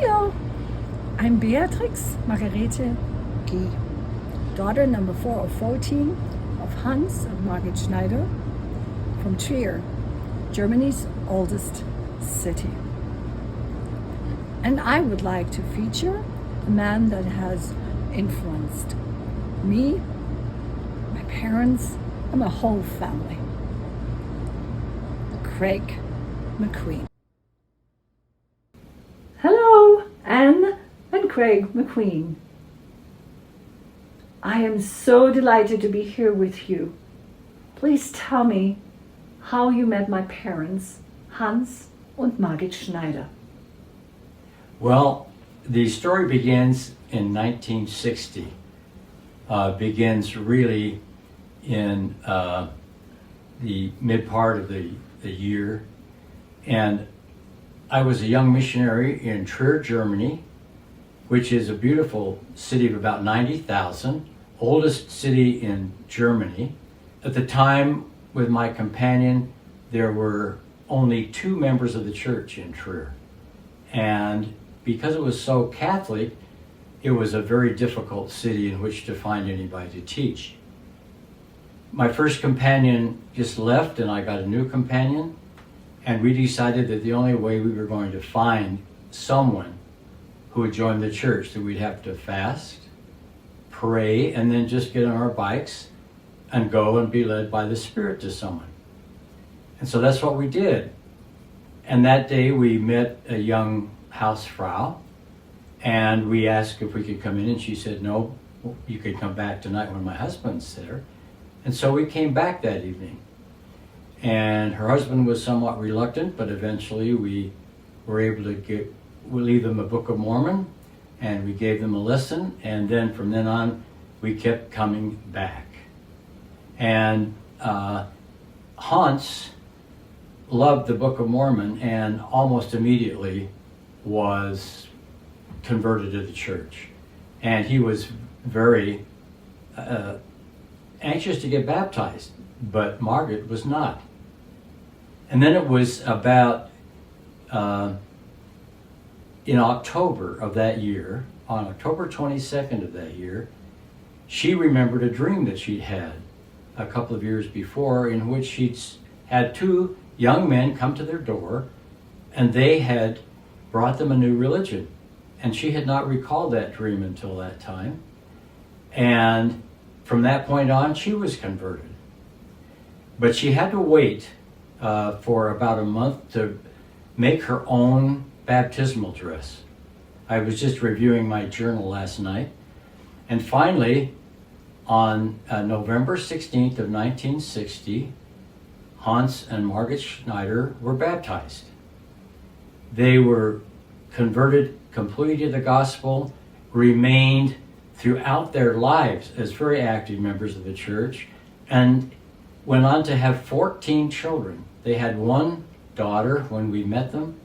Hello, I'm Beatrice Margarete G., daughter number 4 of 14 of Hans and Margit Schneider from Trier, Germany's oldest city. And I would like to feature a man that has influenced me, my parents, and my whole family. Craig McQueen. Hello, Anne and Craig McQueen. I am so delighted to be here with you. Please tell me how you met my parents, Hans and Margit Schneider. Well, the story begins in 1960. Begins really in the mid part of the year. And I was a young missionary in Trier, Germany, which is a beautiful city of about 90,000, oldest city in Germany. At the time, with my companion, there were only 2 members of the church in Trier. And because it was so Catholic, it was a very difficult city in which to find anybody to teach. My first companion just left and I got a new companion, and we decided that the only way we were going to find someone who would join the church, that we'd have to fast, pray, and then just get on our bikes and go and be led by the Spirit to someone. And so that's what we did. And that day we met a young housefrau, and we asked if we could come in, and she said, no, you could come back tonight when my husband's there. And so we came back that evening. And her husband was somewhat reluctant, but eventually we were able to leave them a Book of Mormon, and we gave them a lesson, and then from then on, we kept coming back. And Hans loved the Book of Mormon and almost immediately was converted to the church. And he was very anxious to get baptized, but Margaret was not. And then it was about in October of that year, on October 22nd of that year, she remembered a dream that she'd had a couple of years before, in which she'd had 2 young men come to their door, and they had brought them a new religion. And she had not recalled that dream until that time. And from that point on, she was converted. But she had to wait for about a month to make her own baptismal dress. I was just reviewing my journal last night. And finally, on November 16th of 1960, Hans and Margit Schneider were baptized. They were converted completely to the gospel, remained throughout their lives as very active members of the church, and went on to have 14 children. They had 1 daughter when we met them,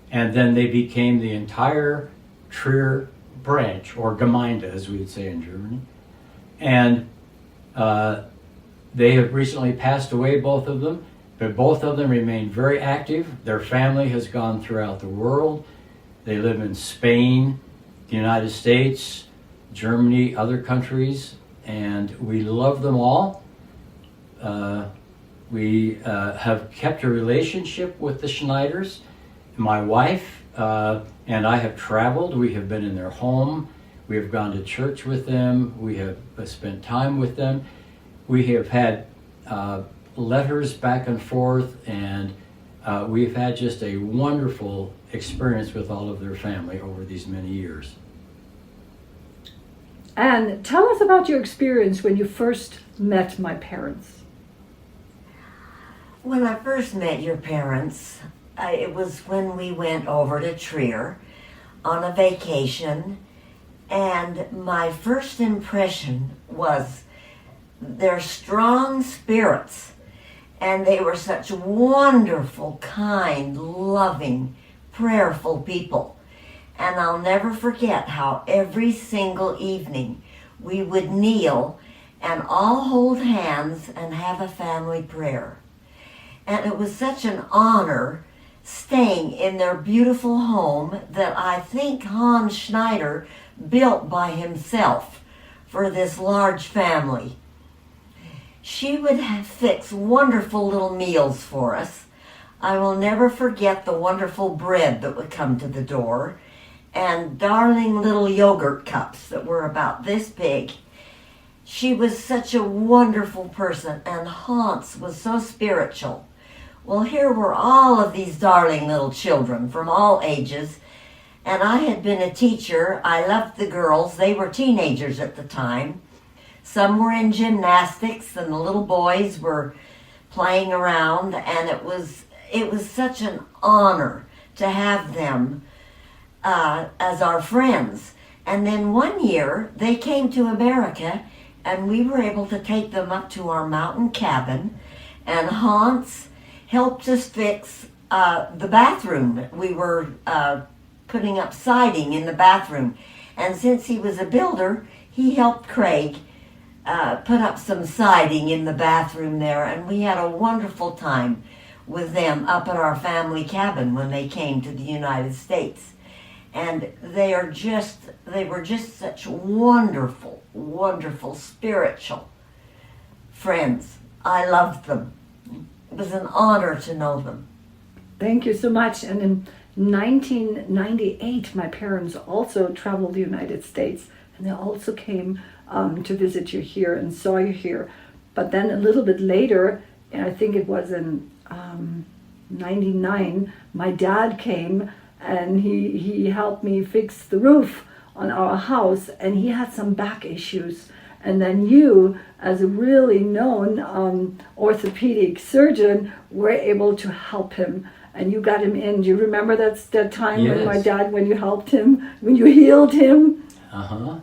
and then they became the entire Trier branch, or Gemeinde, as we would say in Germany. And they have recently passed away, both of them, but both of them remain very active. Their family has gone throughout the world. They live in Spain, the United States, Germany, other countries, and we love them all. We have kept a relationship with the Schneiders. My wife and I have traveled. We have been in their home. We have gone to church with them. We have spent time with them. We have had letters back and forth, and we've had just a wonderful experience with all of their family over these many years. And tell us about your experience when you first met my parents. When I first met your parents, it was when we went over to Trier on a vacation, and my first impression was their strong spirits, and they were such wonderful, kind, loving, prayerful people. And I'll never forget how every single evening we would kneel and all hold hands and have a family prayer. And it was such an honor staying in their beautiful home that I think Hans Schneider built by himself for this large family. She would fix wonderful little meals for us. I will never forget the wonderful bread that would come to the door and darling little yogurt cups that were about this big. She was such a wonderful person, and Hans was so spiritual. Well, here were all of these darling little children from all ages, and I had been a teacher. I loved the girls. They were teenagers at the time. Some were in gymnastics, and the little boys were playing around, and it was such an honor to have them as our friends. And then one year, they came to America, and we were able to take them up to our mountain cabin, and Hans helped us fix the bathroom. We were putting up siding in the bathroom, and since he was a builder, he helped Craig put up some siding in the bathroom there, and we had a wonderful time with them up at our family cabin when they came to the United States. And they were just such wonderful, wonderful spiritual friends. I loved them. It was an honor to know them. Thank you so much. And in 1998, my parents also traveled the United States, and they also came to visit you here and saw you here. But then a little bit later, I think it was in 99, my dad came and he helped me fix the roof on our house, and he had some back issues. And then you, as a really known orthopedic surgeon, were able to help him, and you got him in. Do you remember that time Yes. when my dad, when you helped him, when you healed him? Uh-huh.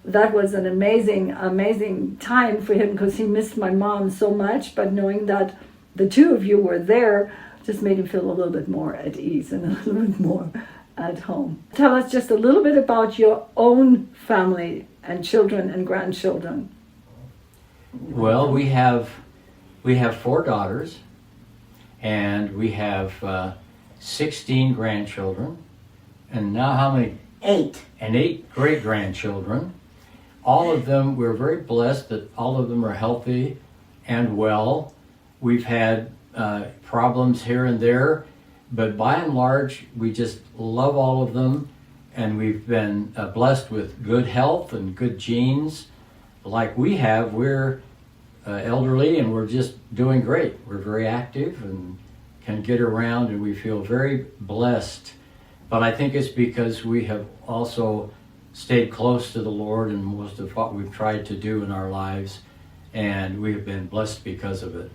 That was an amazing time for him, because he missed my mom so much, but knowing that the two of you were there just made him feel a little bit more at ease and a little bit more at home. Tell us just a little bit about your own family and children and grandchildren. Well, we have 4 daughters, and we have 16 grandchildren, and now how many? 8. And 8 great-grandchildren. All of them, we're very blessed that all of them are healthy and well. We've had problems here and there, but by and large, we just love all of them, and we've been blessed with good health and good genes like we have. We're elderly, and we're just doing great. We're very active and can get around, and we feel very blessed. But I think it's because we have also stayed close to the Lord in most of what we've tried to do in our lives, and we have been blessed because of it.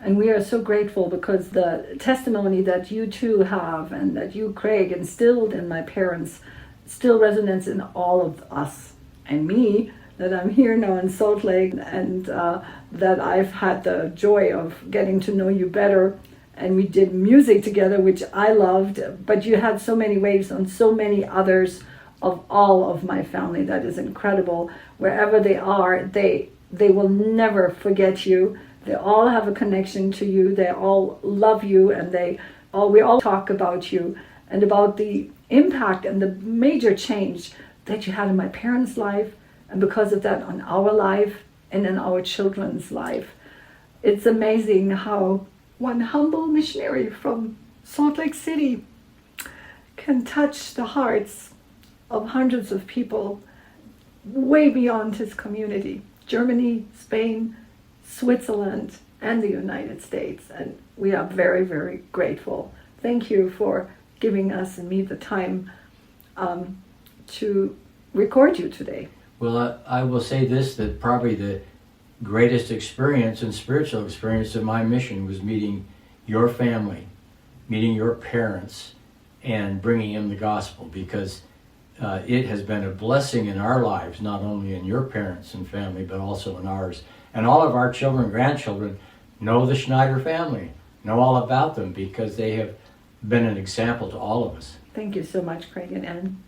And we are so grateful, because the testimony that you two have and that you, Craig, instilled in my parents still resonates in all of us and me, that I'm here now in Salt Lake, and that I've had the joy of getting to know you better. And we did music together, which I loved, but you had so many waves on so many others of all of my family. That is incredible. Wherever they are, they will never forget you. They all have a connection to you. They all love you, and we all talk about you and about the impact and the major change that you had in my parents' life, and because of that on our life and in our children's life. It's amazing how one humble missionary from Salt Lake City can touch the hearts of hundreds of people way beyond his community. Germany, Spain, Switzerland, and the United States. And we are very, very grateful. Thank you for giving us and me the time to record you today. Well, I will say this, that probably the greatest experience and spiritual experience of my mission was meeting your family, meeting your parents, and bringing them the gospel, because it has been a blessing in our lives, not only in your parents and family, but also in ours. And all of our children and grandchildren know the Schneider family, know all about them, because they have been an example to all of us. Thank you so much, Craig and Ann.